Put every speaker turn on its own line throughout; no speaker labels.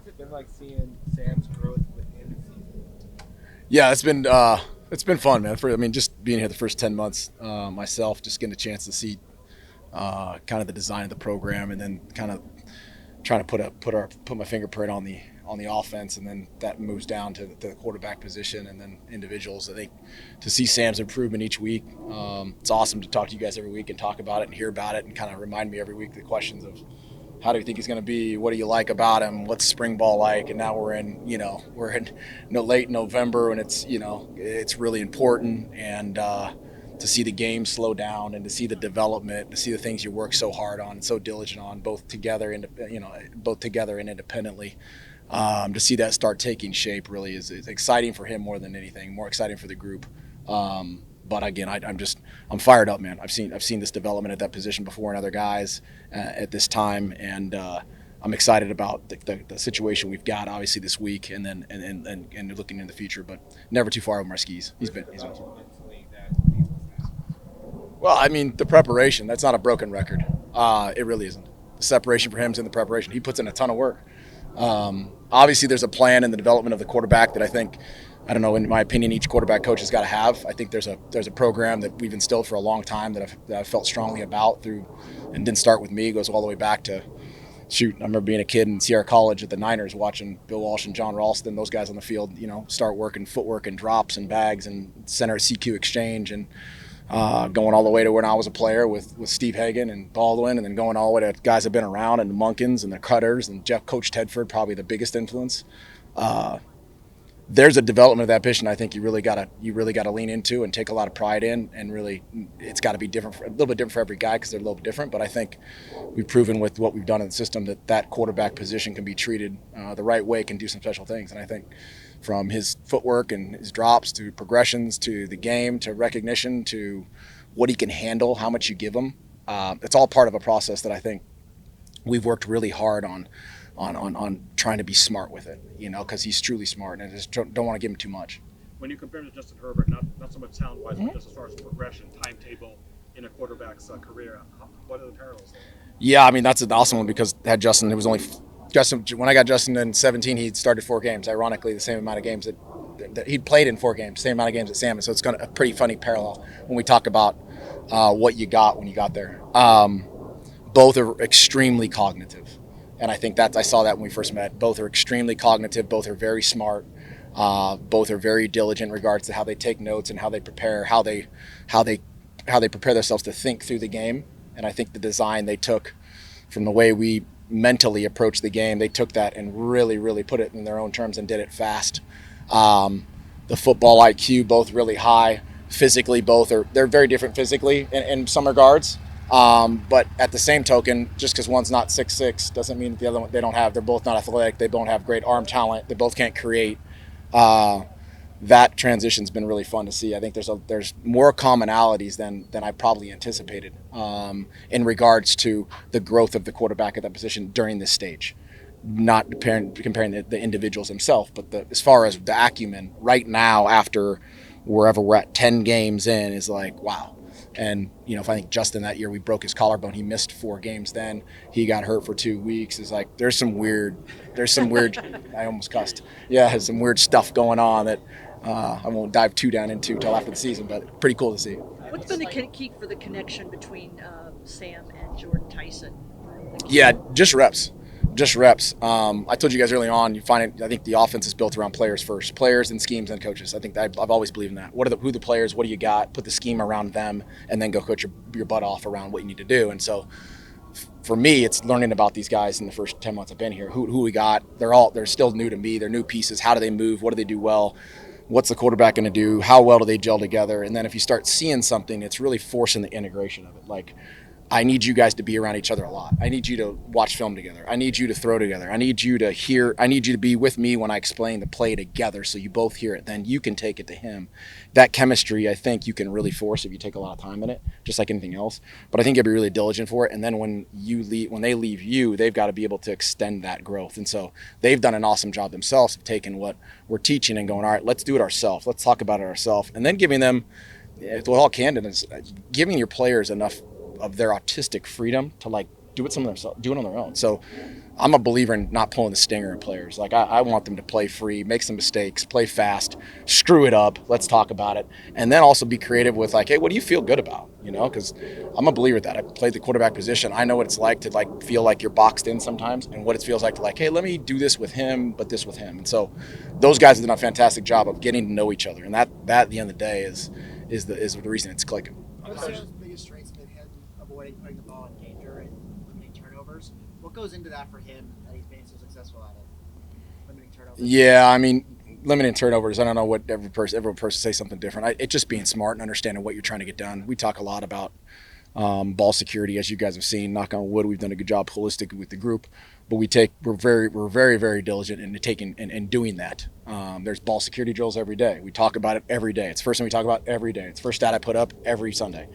What's it been like seeing Sam's growth within the season?
Yeah, it's been fun, man. Just being here the first 10 months myself, just getting a chance to see kind of the design of the program, and then kind of trying to put my fingerprint on the offense, and then that moves down to the quarterback position, and then individuals. I think to see Sam's improvement each week, it's awesome to talk to you guys every week and talk about it and hear about it, and kind of remind me every week the questions of how do you think he's going to be? What do you like about him? What's spring ball like? And now we're in late November, and it's really important. And to see the game slow down, and to see the development, to see the things you work so hard on and so diligent on, both together and independently. To see that start taking shape really is exciting for him more than anything. More exciting for the group. But again, I'm fired up, man. I've seen this development at that position before in other guys at this time, and I'm excited about the situation we've got obviously this week, and then and looking in the future. But never too far over our skis. He's been.
Mentally that leads us now.
Well, I mean, the preparation. That's not a broken record. It really isn't. The separation for him is in the preparation. He puts in a ton of work. Obviously, there's a plan in the development of the quarterback that I don't know, in my opinion, each quarterback coach has got to have. I think there's a program that we've instilled for a long time that I've felt strongly about and didn't start with me. It goes all the way back to, I remember being a kid in Sierra College at the Niners, watching Bill Walsh and John Ralston, those guys on the field, start working footwork and drops and bags and center CQ exchange, and going all the way to when I was a player with Steve Hagan and Baldwin, and then going all the way to guys that have been around, and the Munkins and the Cutters and Coach Tedford, probably the biggest influence. There's a development of that position I think you really gotta lean into and take a lot of pride in, and really it's got to be different, a little bit different for every guy because they're a little bit different. But I think we've proven with what we've done in the system that quarterback position can be treated the right way, can do some special things. And I think from his footwork and his drops to progressions to the game to recognition to what he can handle, how much you give him, it's all part of a process that I think we've worked really hard on trying to be smart with it, because he's truly smart, and I just don't want to give him too much.
When you compare him to Justin Herbert, not so much talent-wise, but just as far as progression, timetable in a quarterback's career, what are the parallels?
Yeah, I mean, that's an awesome one because when I got Justin in 17, he started 4 games. Ironically, the same amount of games that he'd played in 4 games, same amount of games at Salmon. So it's a pretty funny parallel when we talk about what you got when you got there. Both are extremely cognitive. And I think I saw that when we first met. Both are extremely cognitive. Both are very smart. Both are very diligent in regards to how they take notes and how they prepare, how they prepare themselves to think through the game. And I think the design they took from the way we mentally approach the game, they took that and really, really put it in their own terms and did it fast. The football IQ, both really high. Physically, they're very different physically in some regards. But at the same token, just because one's not 6'6" doesn't mean that the other one they're both not athletic. They both have great arm talent. They both can't create. That transition's been really fun to see. I think there's more commonalities than I probably anticipated in regards to the growth of the quarterback at that position during this stage. Not comparing the individuals themselves, but as far as the acumen right now after wherever we're at 10 games in is like, wow. And, if I think Justin that year, we broke his collarbone. He missed 4 games then. He got hurt for 2 weeks. It's like, there's some weird, I almost cussed. Yeah, there's some weird stuff going on that I won't dive too down into until after the season, but pretty cool to see.
What's been the key for the connection between Sam and Jordan Tyson?
Yeah, just reps. I told you guys early on, I think the offense is built around players first. Players and schemes and coaches. I think I've always believed in that. Who are the players? What do you got? Put the scheme around them, and then go coach your butt off around what you need to do. And so for me, it's learning about these guys in the first 10 months I've been here. Who we got? They're still new to me. They're new pieces. How do they move? What do they do well? What's the quarterback going to do? How well do they gel together? And then if you start seeing something, it's really forcing the integration of it. Like, I need you guys to be around each other a lot. I need you to watch film together. I need you to throw together. I need you to be with me when I explain the play together so you both hear it. Then you can take it to him. That chemistry, I think you can really force if you take a lot of time in it, just like anything else. But I think you'll be really diligent for it. And then when they leave you, they've got to be able to extend that growth. And so they've done an awesome job themselves of taking what we're teaching and going, all right, let's do it ourselves. Let's talk about it ourselves. And then giving them, with all candidness, giving your players enough of their autistic freedom to do it on their own. So I'm a believer in not pulling the stinger in players. Like I want them to play free, make some mistakes, play fast, screw it up. Let's talk about it, and then also be creative with like, hey, what do you feel good about? Because I'm a believer that I played the quarterback position. I know what it's like to like feel like you're boxed in sometimes, and what it feels like to like, hey, let me do this with him, but this with him. And so those guys have done a fantastic job of getting to know each other, and that at the end of the day is the reason it's clicking.
What are Sam's biggest strengths have been him avoiding putting the ball in danger and limiting turnovers? What goes into that for him that he's being so successful at it? Limiting turnovers? Yeah,
I mean, limiting turnovers. I don't know what every person say something different. It's just being smart and understanding what you're trying to get done. We talk a lot about ball security, as you guys have seen. Knock on wood, we've done a good job holistically with the group, but we're very, very diligent in taking and doing that. There's ball security drills every day. We talk about it every day. It's the first thing we talk about every day. It's the first stat I put up every Sunday.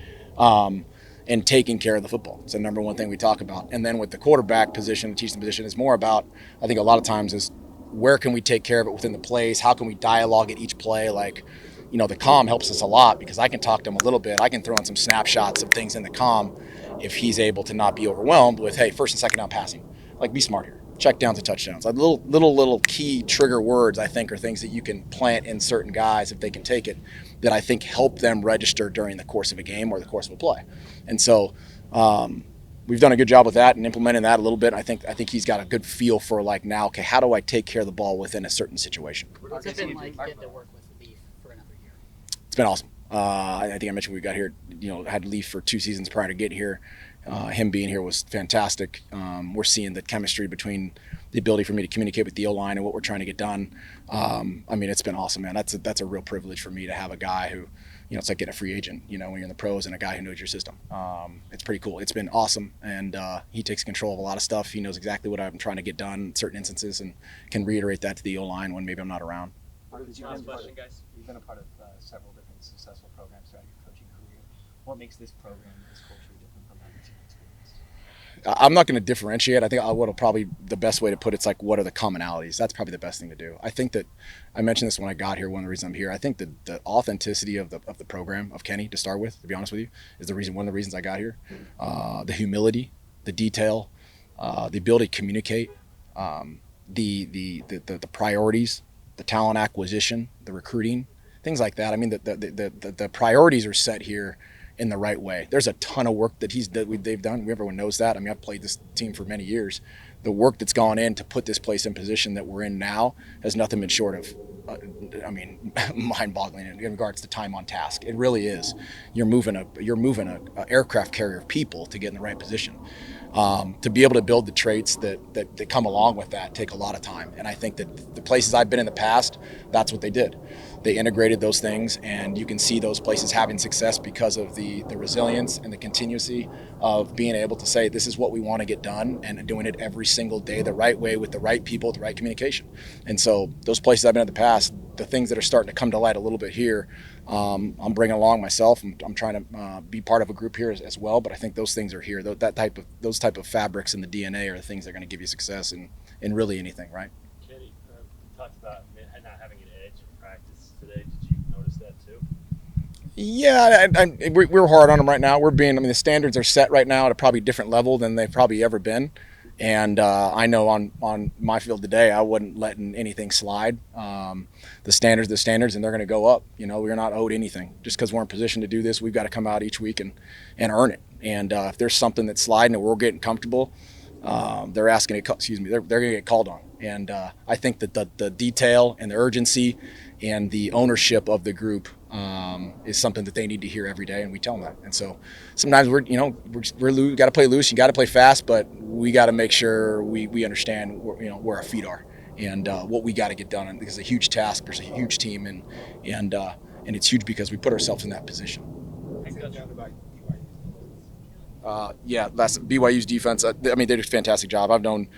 And taking care of the football. It's the number one thing we talk about. And then with the quarterback position, teaching position, is more about, I think a lot of times is where can we take care of it within the plays? How can we dialogue at each play? Like, the comm helps us a lot because I can talk to him a little bit. I can throw in some snapshots of things in the comm if he's able to not be overwhelmed with, hey, first and second down passing. Like, be smart here. Check downs and touchdowns. Like little key trigger words, I think, are things that you can plant in certain guys if they can take it, that I think help them register during the course of a game or the course of a play. And so we've done a good job with that and implementing that a little bit. I think he's got a good feel for like now, okay, how do I take care of the ball within a certain situation?
What's it been like getting to work with Leaf for another year?
It's been awesome. I think I mentioned we got here, had Leaf for 2 seasons prior to getting here. Him being here was fantastic. We're seeing the chemistry between the ability for me to communicate with the O-line and what we're trying to get done. It's been awesome, man. That's a real privilege for me to have a guy who, it's like getting a free agent, when you're in the pros, and a guy who knows your system. It's pretty cool. It's been awesome, and he takes control of a lot of stuff. He knows exactly what I'm trying to get done in certain instances and can reiterate that to the O-line when maybe I'm not around.
Last question, guys.
You've been a part of several different successful programs throughout your coaching career. What makes this program, this culture, different from others you've experienced?
I'm not going to differentiate. I think what'll probably the best way to put it's like, what are the commonalities? That's probably the best thing to do. I think that I mentioned this when I got here. One of the reasons I'm here, I think that the authenticity of the program of Kenny, to start with, to be honest with you, is one of the reasons I got here. The humility, the detail, the ability to communicate, the priorities, the talent acquisition, the recruiting, things like that. I mean, the priorities are set here in the right way. There's a ton of work that they've done. Everyone knows that. I mean, I've played this team for many years. The work that's gone in to put this place in position that we're in now has nothing been short of, mind-boggling in regards to time on task. It really is. You're moving a aircraft carrier of people to get in the right position. To be able to build the traits that come along with that take a lot of time. And I think that the places I've been in the past, that's what they did. They integrated those things, and you can see those places having success because of the resilience and the continuity of being able to say, this is what we want to get done, and doing it every single day the right way with the right people, the right communication. And so those places I've been in the past, the things that are starting to come to light a little bit here, I'm bringing along myself. I'm trying to be part of a group here as well, but I think those things are here. Those type of fabrics in the DNA are the things that are going to give you success in really anything, right?
Kenny, you talked about not having an edge in practice today. Did you notice that too?
Yeah, we're hard on them right now. The standards are set right now at a probably different level than they've probably ever been. And I know on my field today, I wasn't letting anything slide. The standards, and they're going to go up. We're not owed anything. Just because we're in position to do this, we've got to come out each week and earn it. And if there's something that's sliding and we're getting comfortable, they're asking it. They're going to get called on. And I think that the detail and the urgency and the ownership of the group is something that they need to hear every day, and we tell them that. And so sometimes we got to play loose, you got to play fast, but we got to make sure we understand where our feet are and what we got to get done. And because it's a huge task, there's a huge team, and it's huge because we put ourselves in that position. That's BYU's defense. They do a fantastic job. I've known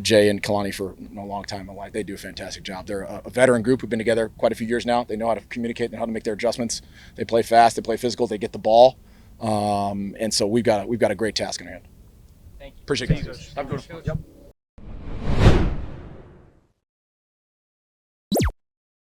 Jay and Kalani for a long time. They do a fantastic job. They're a veteran group who've been together quite a few years now. They know how to communicate and how to make their adjustments. They play fast. They play physical. They get the ball. And so we've got a great task in our hand.
Thank you.
Appreciate it, guys. Have a good one. Yep.